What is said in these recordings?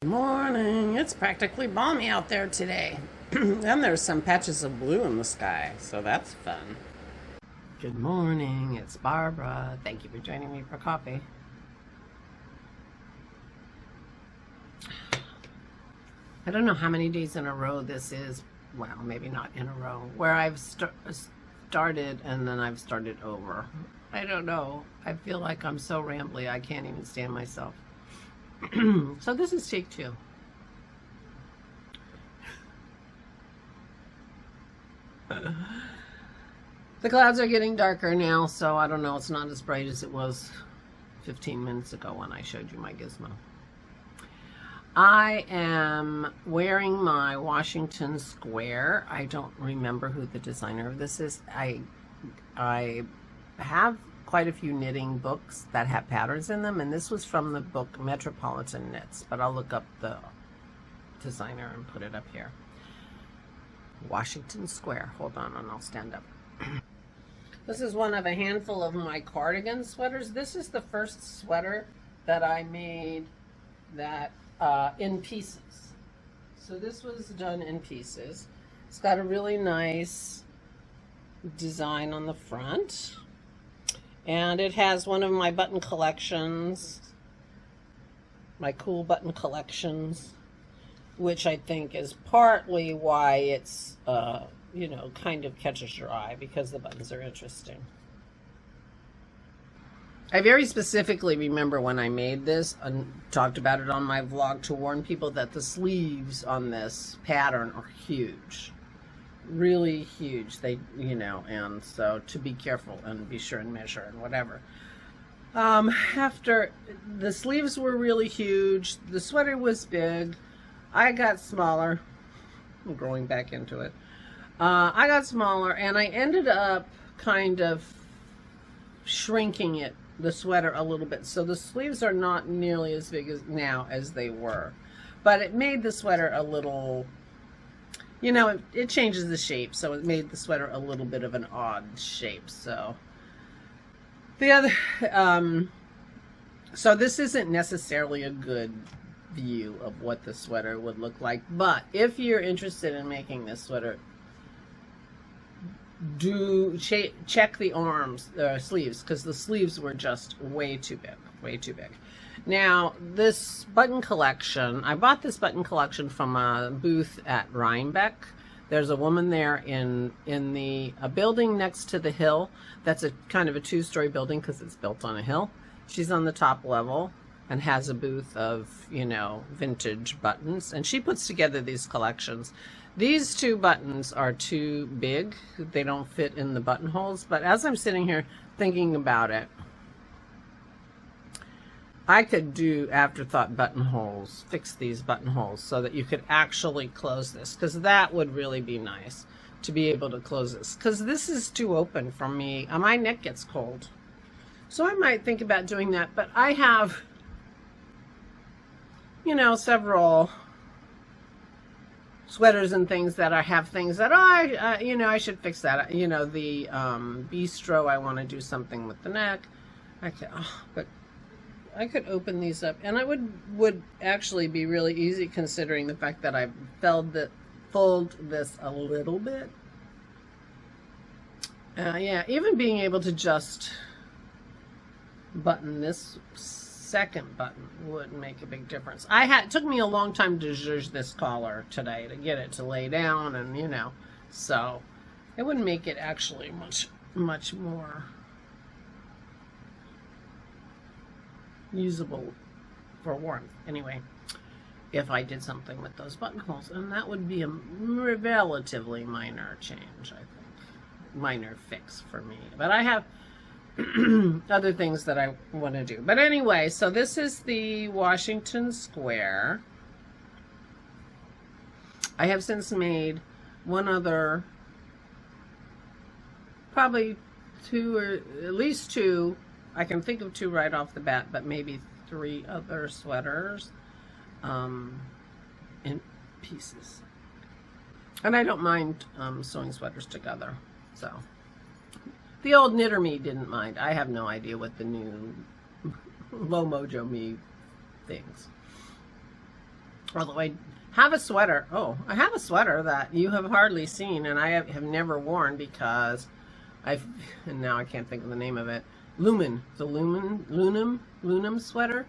Good morning. It's practically balmy out there today. And there's some patches of blue in the sky, so that's fun. Good morning. It's Barbara. Thank you for joining me for coffee. I don't know how many days in a row this is. Well, maybe not in a row. Where I've started and then I've started over. I don't know. I feel like I'm so rambly I can't even stand myself. So this is take 2. The clouds are getting darker now, so I don't know, it's not as bright as it was 15 minutes ago when I showed you my gizmo. I am wearing my Washington Square. I don't remember who the designer of this is. I have quite a few knitting books that have patterns in them, and this was from the book Metropolitan Knits, but I'll look up the designer and put it up here. Washington Square. Hold on and I'll stand up. This is one of a handful of my cardigan sweaters. This is the first sweater that I made that in pieces. So this was done in pieces. It's got a really nice design on the front. And it has one of my button collections, my cool button collections, which I think is partly why it's, you know, kind of catches your eye, because the buttons are interesting. I very specifically remember when I made this and talked about it on my vlog to warn people that the sleeves on this pattern are huge. Really huge. They, you know, and so to be careful and be sure and measure and whatever. After the sleeves were really huge, the sweater was big. I got smaller. I'm growing back into it. I got smaller, and I ended up kind of shrinking it, the sweater, a little bit. So the sleeves are not nearly as big as now as they were, but it made the sweater a little, you know, it changes the shape, so it made the sweater a little bit of an odd shape. So the other, so this isn't necessarily a good view of what the sweater would look like, but if you're interested in making this sweater, do check the arms, sleeves, because the sleeves were just way too big, way too big. Now, this button collection, I bought this button collection from a booth at Rhinebeck. There's a woman there in a building next to the hill. That's a kind of a 2-story building because it's built on a hill. She's on the top level and has a booth of, you know, vintage buttons, and she puts together these collections. These 2 buttons are too big. They don't fit in the buttonholes, but as I'm sitting here thinking about it, I could do afterthought buttonholes, fix these buttonholes so that you could actually close this, because that would really be nice to be able to close this, because this is too open for me. My neck gets cold. So I might think about doing that, but I have, you know, several sweaters and things that I have things that you know, I should fix that. You know, the bistro, I want to do something with the neck. But I could open these up, and it would actually be really easy considering the fact that I fold this a little bit. Yeah, even being able to just button this second button would make a big difference. It took me a long time to zhuzh this collar today to get it to lay down, and you know, so it would make it actually much more usable for warmth. Anyway, if I did something with those buttonholes, and that would be a relatively minor change, I think, minor fix for me. But I have other things that I want to do. But anyway, so this is the Washington Square. I have since made one other, probably 2, or at least 2. I can think of 2 right off the bat, but maybe 3 other sweaters in pieces. And I don't mind sewing sweaters together, so. The old knitter me didn't mind. I have no idea what the new low mojo me things. Although I have a sweater. Oh, I have a sweater that you have hardly seen, and I have never worn because and now I can't think of the name of it. The Lunum sweater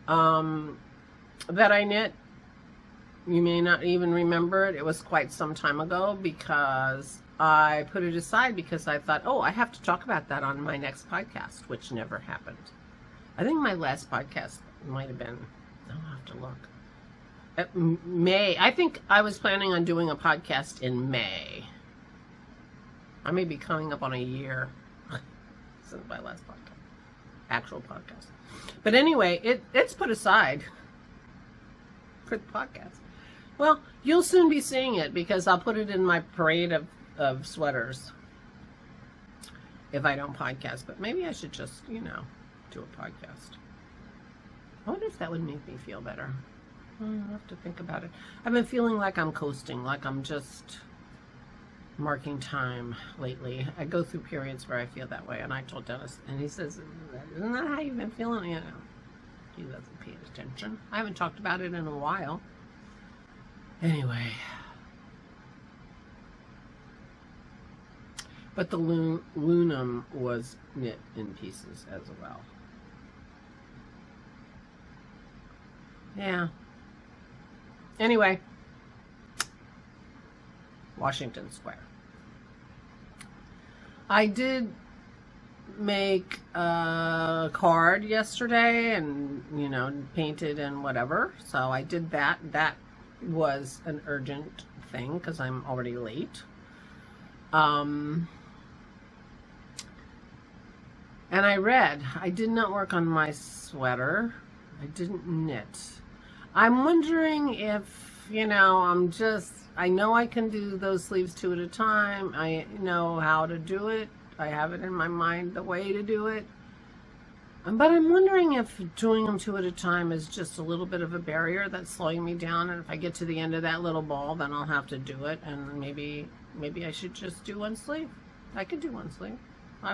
that I knit. You may not even remember it. It was quite some time ago because I put it aside because I thought, oh, I have to talk about that on my next podcast, which never happened. I think my last podcast might have been, I'll have to look. May. I think I was planning on doing a podcast in May. I may be coming up on a year since my last podcast. Actual podcast. But anyway, it's put aside for the podcast. Well, you'll soon be seeing it because I'll put it in my parade of sweaters if I don't podcast. But maybe I should just, do a podcast. I wonder if that would make me feel better. I'll have to think about it. I've been feeling like I'm coasting, like I'm just marking time lately. I go through periods where I feel that way, and I told Dennis, and he says, isn't that how you've been feeling? He doesn't pay attention. I haven't talked about it in a while. Anyway. But the Lunum was knit in pieces as well. Yeah. Anyway, Washington Square. I did make a card yesterday and, painted and whatever. So I did that. That was an urgent thing because I'm already late. And I read. I did not work on my sweater. I didn't knit. I'm wondering if, I know I can do those sleeves 2 at a time. I know how to do it. I have it in my mind the way to do it. But I'm wondering if doing them 2 at a time is just a little bit of a barrier that's slowing me down. And if I get to the end of that little ball, then I'll have to do it. And maybe I should just do one sleeve. I could do one sleeve.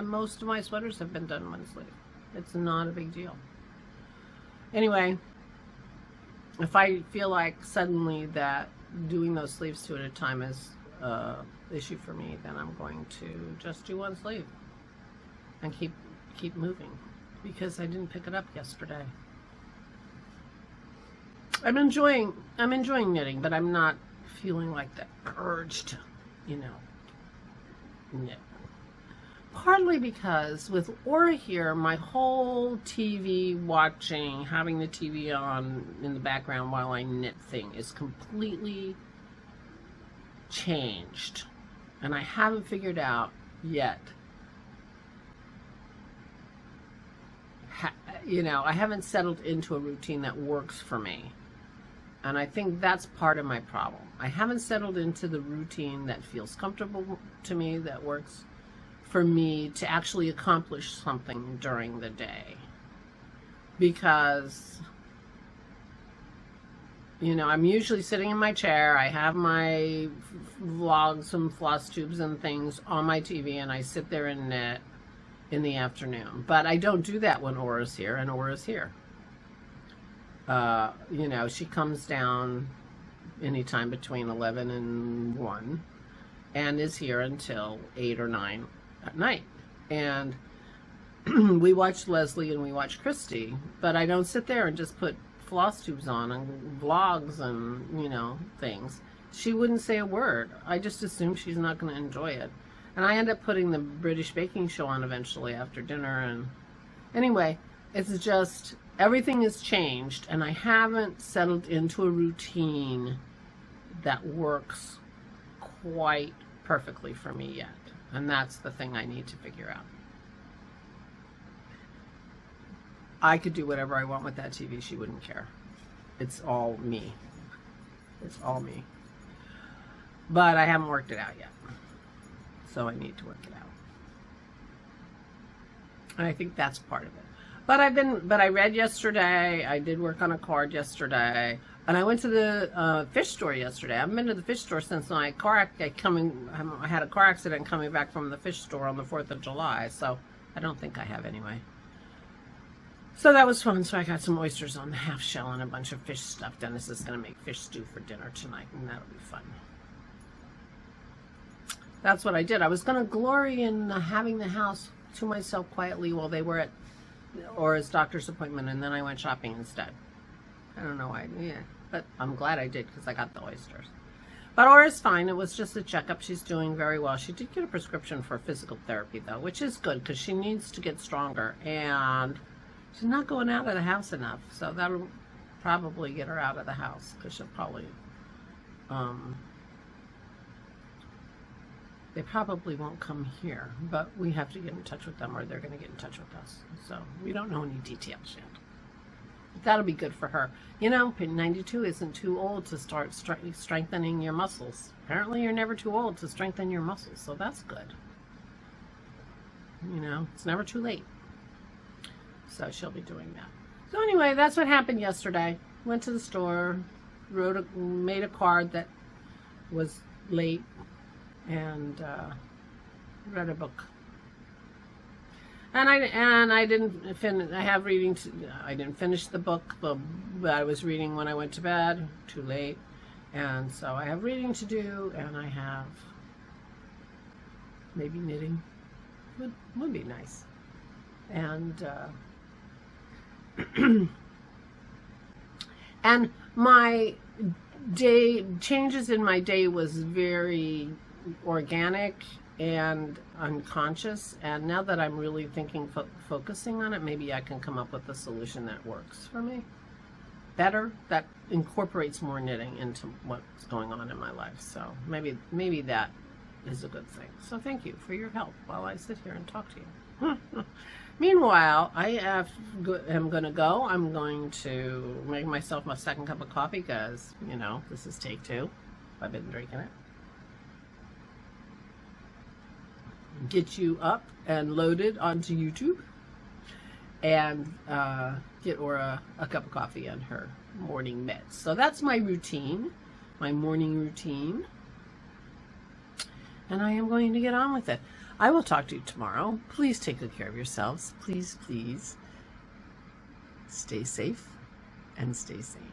Most of my sweaters have been done one sleeve. It's not a big deal. Anyway, if I feel like suddenly that doing those sleeves 2 at a time is an issue for me, then I'm going to just do one sleeve and keep moving because I didn't pick it up yesterday. I'm enjoying knitting, but I'm not feeling like the urge to, knit. Partly because with Aura here, my whole TV watching, having the TV on in the background while I knit thing is completely changed. And I haven't figured out yet. I haven't settled into a routine that works for me. And I think that's part of my problem. I haven't settled into the routine that feels comfortable to me, that works for me to actually accomplish something during the day. Because, I'm usually sitting in my chair, I have my vlogs, some floss tubes and things on my TV, and I sit there and knit in the afternoon. But I don't do that when Aura's here, and Aura's here. She comes down anytime between 11 and 1 and is here until 8 or 9 at night. And we watch Leslie and we watch Christy, but I don't sit there and just put floss tubes on and vlogs and, things. She wouldn't say a word. I just assume she's not going to enjoy it. And I end up putting the British baking show on eventually after dinner. And anyway, it's just everything has changed, and I haven't settled into a routine that works quite perfectly for me yet. And that's the thing I need to figure out. I could do whatever I want with that TV. She wouldn't care. It's all me. It's all me. But I haven't worked it out yet. So I need to work it out. And I think that's part of it. But I read yesterday. I did work on a card yesterday. And I went to the fish store yesterday. I haven't been to the fish store since my I had a car accident coming back from the fish store on the 4th of July. So I don't think I have anyway. So that was fun. So I got some oysters on the half shell and a bunch of fish stuff. Dennis is going to make fish stew for dinner tonight, and that'll be fun. That's what I did. I was going to glory in having the house to myself quietly while they were at Aura's doctor's appointment, and then I went shopping instead. I don't know why. Yeah, but I'm glad I did because I got the oysters. But Aura's fine. It was just a checkup. She's doing very well. She did get a prescription for physical therapy, though, which is good because she needs to get stronger, and she's not going out of the house enough. So that'll probably get her out of the house because she'll probably, they probably won't come here, but we have to get in touch with them or they're going to get in touch with us. So we don't know any details yet. But that'll be good for her. You know, 92 isn't too old to start strengthening your muscles. Apparently you're never too old to strengthen your muscles, so that's good. You know, it's never too late. So she'll be doing that. So anyway, that's what happened yesterday. Went to the store, made a card that was late, and read a book. And I didn't finish. I have reading. I didn't finish the book, but I was reading when I went to bed. Too late, and so I have reading to do, and I have maybe knitting. Would be nice, and and my day changes in my day was very organic and unconscious, and now that I'm really thinking, focusing on it, maybe I can come up with a solution that works for me better, that incorporates more knitting into what's going on in my life. So maybe that is a good thing. So thank you for your help while I sit here and talk to you. Meanwhile, I am going to go. I'm going to make myself my second cup of coffee because, you know, this is take 2. I've been drinking it. Get you up and loaded onto YouTube and get Aura a cup of coffee and her morning meds. So that's my routine, my morning routine. And I am going to get on with it. I will talk to you tomorrow. Please take good care of yourselves. Please, please stay safe and stay sane.